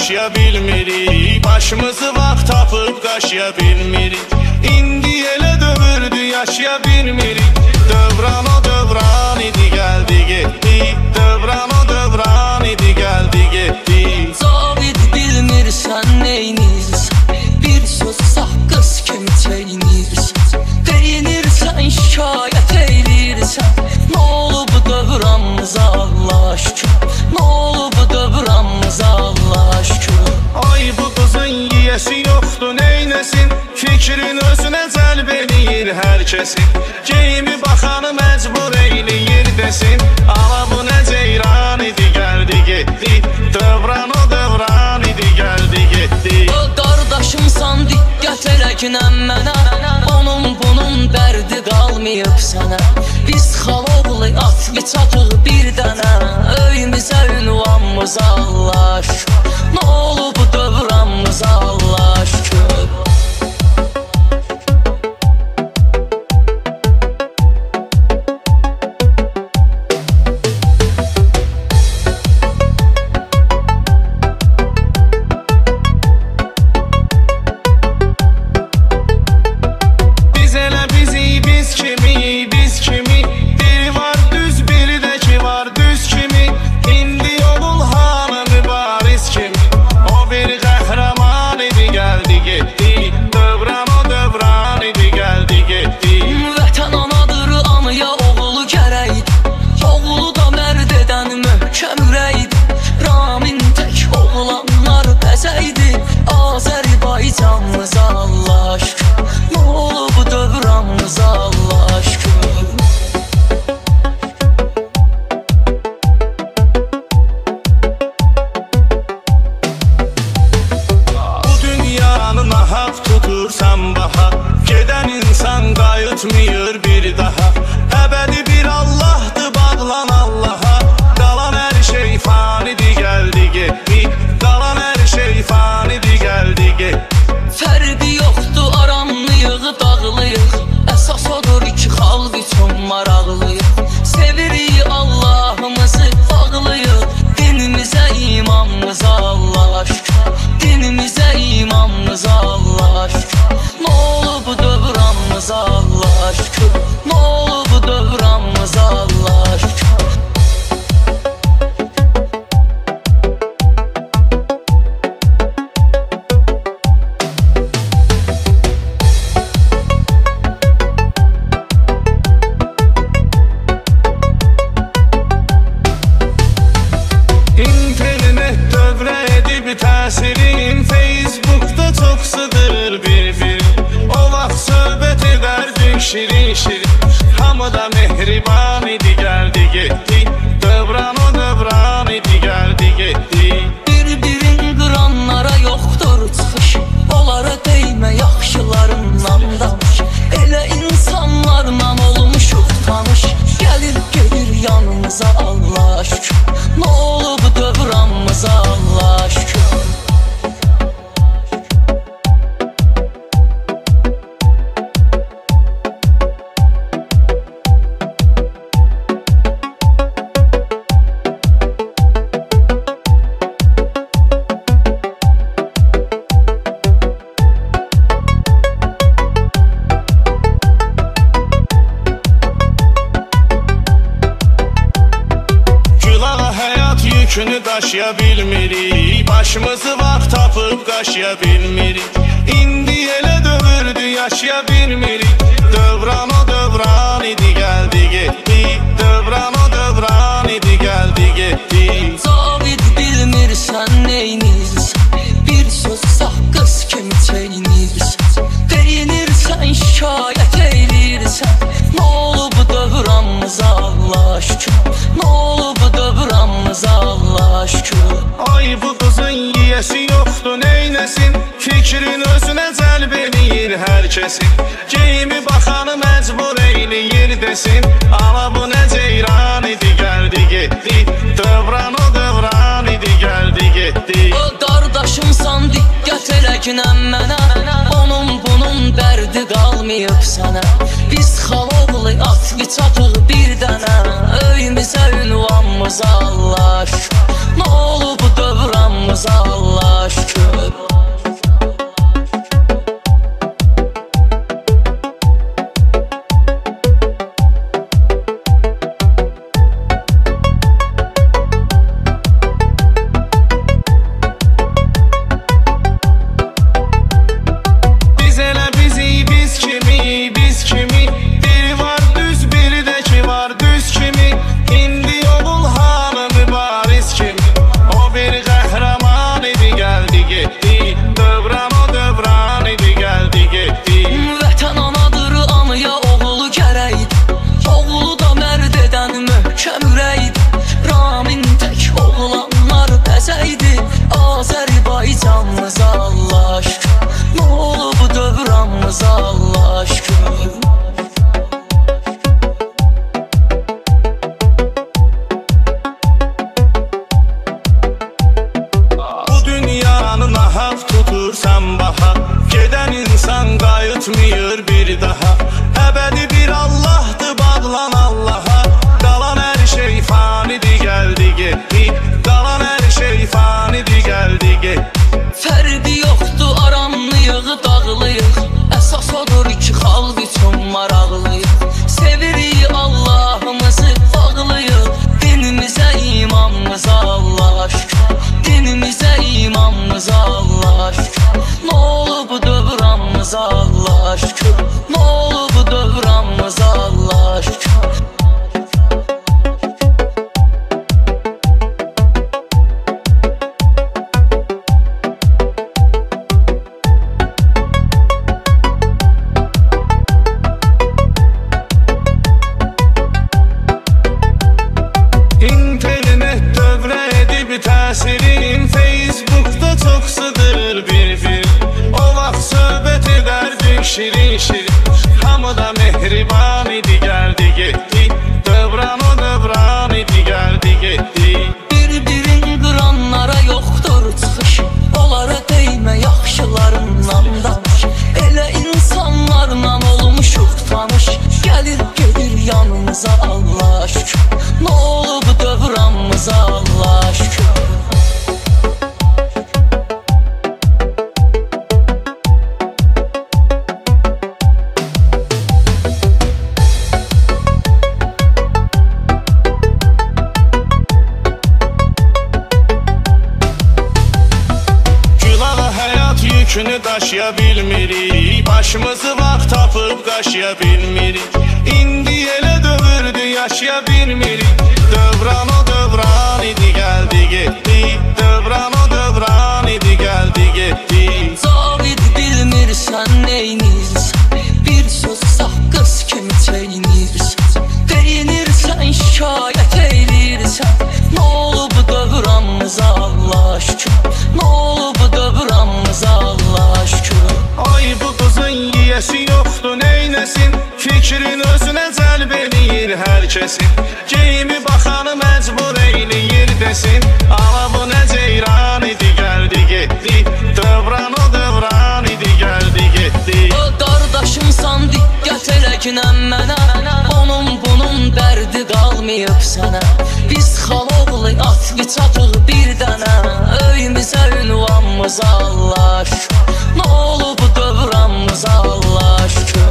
daşıya bilmirik, başımızı vaxt tapıb qaşıya bilmirik. İndi elə dövürdü yaşaya bilmirik. Dövran o dövran idi gəldi getdi, dövran o dövran idi gəldi getdi. Zavid bilmirsən neynirsən, bir söz sağ qız kimi çeynirsən. Deyinirsən şikayət eylirsən, nə olub dövranımıza Allah şükür, nə olub dövranımıza Allah şükür. Ay bu qızın yiyəsi yoxdur neynəsin, fikrin özünə cəlb eləyir hər kəsin. Geyimi baxanı məcbur eyləyir desin, ala bu nə ceyran idi gəldi getdi, dövran o dövran idi gəldi getdi. Qardaşımsan diqqət elə ki mənə, onun bunun dərdi qalmayıb sənə. Biz xaloğlu atlı çatıq bir dənə, öyümüzə ünvanımıza Allah şükür, nə olub dövranımıza Allah şükür. Tutmuyor bir daha, əbədi bir Allah'dı bağlan Allah'a. Qalan hər şey fanidir gəldi getdi, qalan hər şey fanidir gəldi getdi. Fərqi yoxdur aramlıyıq, dağlıyıq, əsas odur ki xalq üçün maraqlıyıq. Sevirik Allah'ımızı, bağlıyıq, dinimizə imanımıza Allah şükür, dinimizə imanımıza Allah şükür. Nə olub dövranımıza Allah şükür, nə olub dövranımıza Allah şükür. İnternet dövrə edib təsirin, Facebook'da çox sıdır bir-bir. O vaxt söhbət edərdik şirin-şirin, hamı da mehriban idi gəldi getdi, dövran o dövran idi gəldi getdi. Bir-birin qıranlara yoxdur çıxış, onlara deymə yaxşılarından danış. Elə insanlarla olmuşuq tanış, gəlir gelir yanımıza Allah şükür, nə olub dövranımıza Allah şükür. Yükünü daşıya bilmirik, başımızı vaxt tapıb qaşıya bilmirik. İndi elə dövürdü yaşaya bilmirik, dövran o dövran idi gəldi getdi, dövran o dövran idi gəldi getdi. Zavid bilmirsən neynirsən, bir söz sağ qız kimi çeynirsən. Deyinirsən şikayət eylirsən, nə olub dövranımıza Allah şükür, nə olub dövranımıza Allah şükür. Ay bu qızın yiyəsi yoxdur neynəsin, fikrin özünə cəlb eləyir hər kəsin. Geyimi baxanı məcbur eyləyir desin, ala bu nə ceyran idi gəldi getdi, dövran o dövran idi gəldi getdi. Qardaşımsan diqqət elə ki mənə, onun bunun dərdi qalmayıb sənə. Biz xaloğlu atlı çatıq bir dənə, öyümüzə ünvanımıza Allah şükür, nə olub dövranımıza Allah sabaha, gedən insan qayıtmıyor bir daha. Əbədi bir Allahdır, bağlan Allaha. Qalan hər şey fanidir, gəldi getdi. Qalan hər şey fanidir, gəldi getdi. Fərqi yoxdur, aramlıyıq, dağlıyıq. Əsas odur ki, xalq üçün maraqlıyıq. Sevirik Allahımızı, bağlıyıq. Dinimizə, imanımıza Allah şükür. Dinimizə, imanımıza Allah şükür. Nə olub dövranımıza Allah şükür. Nə olub dövranımıza Allah şükür. Təsirin Facebook'da çox sığdırır bir-bir. O vaxt söhbət edərdik şirin-şirin. Hamı da mehriban idi, gəldi getdi. Dövran o dövran idi, gəldi getdi. Bir-birin qıranlara yoxdur çıxış. Onlara deymə, yaxşılarından danış. Elə insanlarla olmuşuq tanış. Gəlir gedir yanımıza Allah şükür. Nə olub dövranımıza Allah şükür. Yükünü daşıya bilmirik, başımızı vaxt tapıb qaşıya bilmirik. İndi elə dövürdü, yaşaya bilmirik. Dövran o dövran idi, gəldi getdi. Dövran o dövran idi, gəldi getdi. Zavid bilmirsən neynirsən, bir söz sağ qız kimi çeynirsən. Deyinirsən, şikayət eylirsən. Nə olub dövranımıza Allah şükür. Nə olub dövranımıza Allah şükür. Ay bu qızın yiyəsi yoxdur, neynəsin? Fikrin özünə cəlb eləyir hər kəsin. Geyimi baxanı məcbur eyləyir desin. Ala bu nə ceyran idi, gəldi getdi. Dövran o dövran idi, gəldi getdi. Qardaşımsan, diqqət elə ki mənə. Onun bunun dərdi qalmayıb sənə. Biz xaloğlu atlı çatıq bir dənə. Öyümüzə, ünvanımıza Allah şükür. Nə olub dövranımıza Allah şükür.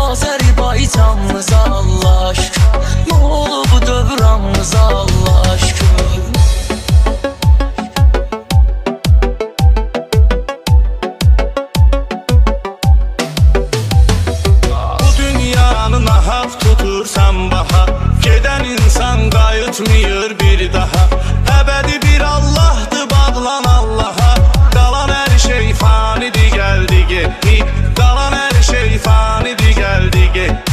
Azərbaycanımıza Allah şükür. Nə olub dövranımıza Allah şükür. Bu dünyanı nahaq tutursan baha, gedən insan qayıtmıyor bir daha. Əbədi bir Allahdır, bağlan Allaha. Qalan hər şey fanidir, gəldi getdi. Qalan hər şey fanidir, gəldi getdi.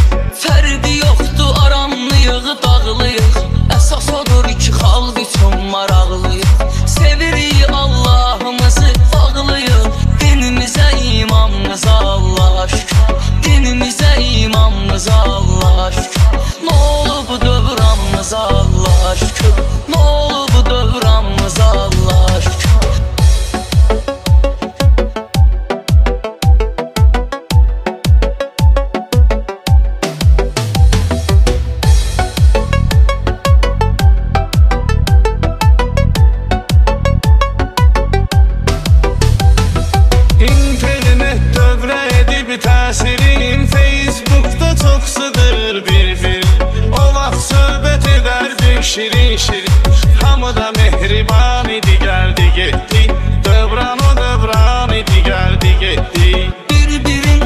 Fərqi yoxdur, aramlıyıq, dağlıyıq. Əsas odur ki, xalq üçün maraqlıyıq. Sevirik Allahımızı, bağlıyıq. Dinimizə, imanımıza Allah şükür. Dinimizə, imanımıza Allah şükür. Nə olub dövranımıza Allah şükür. Nə olub dövranımıza Allah şükür. Təsirin Facebook'da çox sığdırır bir-bir. O vaxt söhbət edərdik şirin-şirin. Hamı da mehriban idi, gəldi getdi. Dövran o dövran idi, gəldi getdi. Bir-birin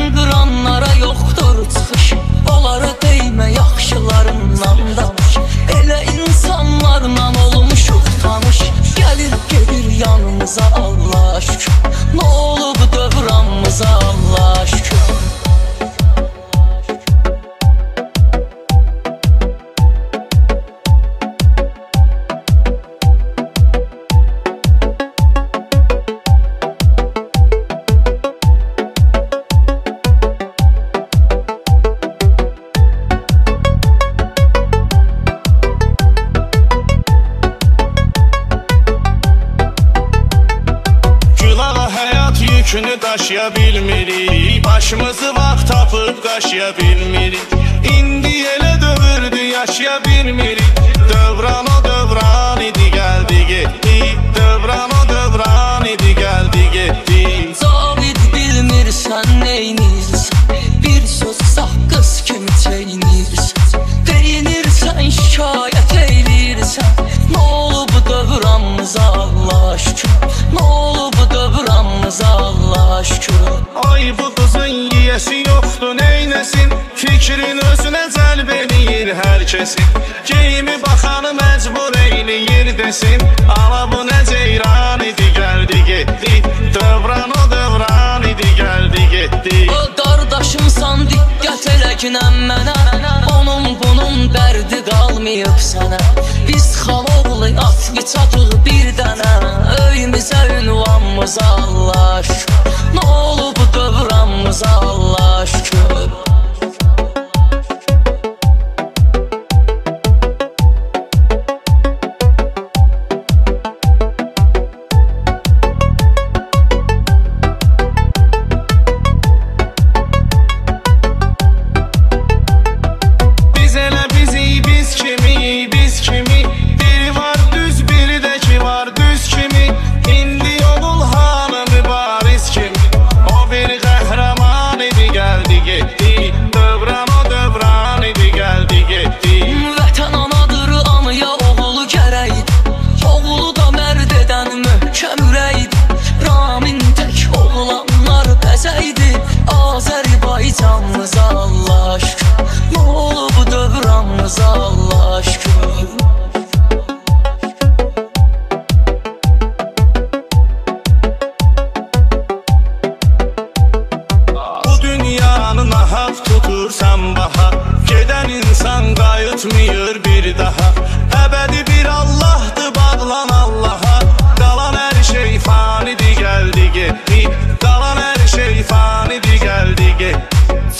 daşıya bilmirik, başımızı vaxt tapıb qaşıya bilmirik. İndi elə dövürdü yaşaya bilmirik. Dövran o dövran idi gəldi getdi, dövran o dövran idi gəldi getdi. Zavid bilmirsən neynirsən, bir söz sağ qız kimi çeynirsən. Deyinirsən şikayət eylirsən, nə olub dövranımıza Allah şükür, nə olub dövranımıza Allah şükür. Ay bu qızın yiyəsi yoxdur neynəsin, fikrin özünə cəlb eləyir hər kəsin. Geyimi baxanı məcbur eyləyir desin, ala bu nə ceyran idi gəldi getdi, dövran o dövran idi gəldi getdi. O qardaşımsan diqqət elə ki mənə, onun bunun dərdi qalmayıb sənə. Biz xaloğlu at çatıq bir dənə, öyümüzə ünvanımıza Allah şükür, nə olub dövranımıza Allah şükür. Azərbaycanımıza Allah şükür, nə olub dövranımıza Allah şükür. Bu dünyanın ahaq tutursan baha, gedən insan qayıtmıyor bir daha. Əbədi bir Allahdır bağlan Allaha, qalan hər şey fanidir gəldi getdi, qalan hər şey fanidir gəldi getdi.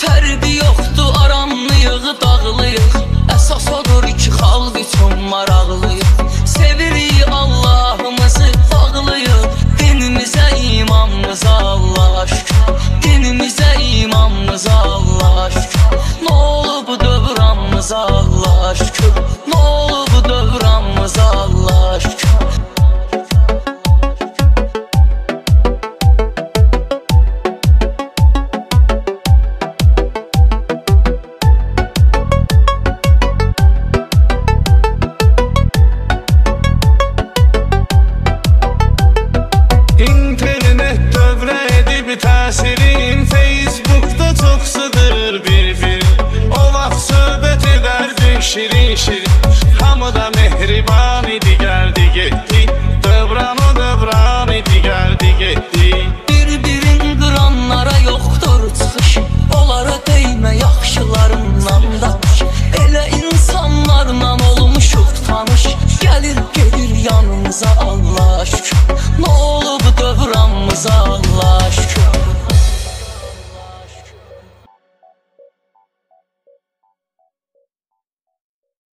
Fərqi yoxdur aramlıyıq, dağlıyıq, əsas odur ki xalq üçün maraqlıyıq. Sevirik Allahımızı, bağlıyıq, dinimizə imanımıza Allah şükür, dinimizə imanımıza Allah şükür. Nə olub dövranımıza Allah şükür, nə olub dövranımıza Allah şükür. Təsirin Facebook'da çox sığdırır bir-bir, o vaxt söhbət edərdik şirin-şirin. Hamı da mehriban idi gəldi getdi, dövran o dövran idi gəldi getdi. Bir-birin qıranlara yoxdur çıxış, onlara deymə yaxşılarından danış. Elə insanlarla olmuşuq tanış, gəlir gedir yanımıza Allah şükür, nə olub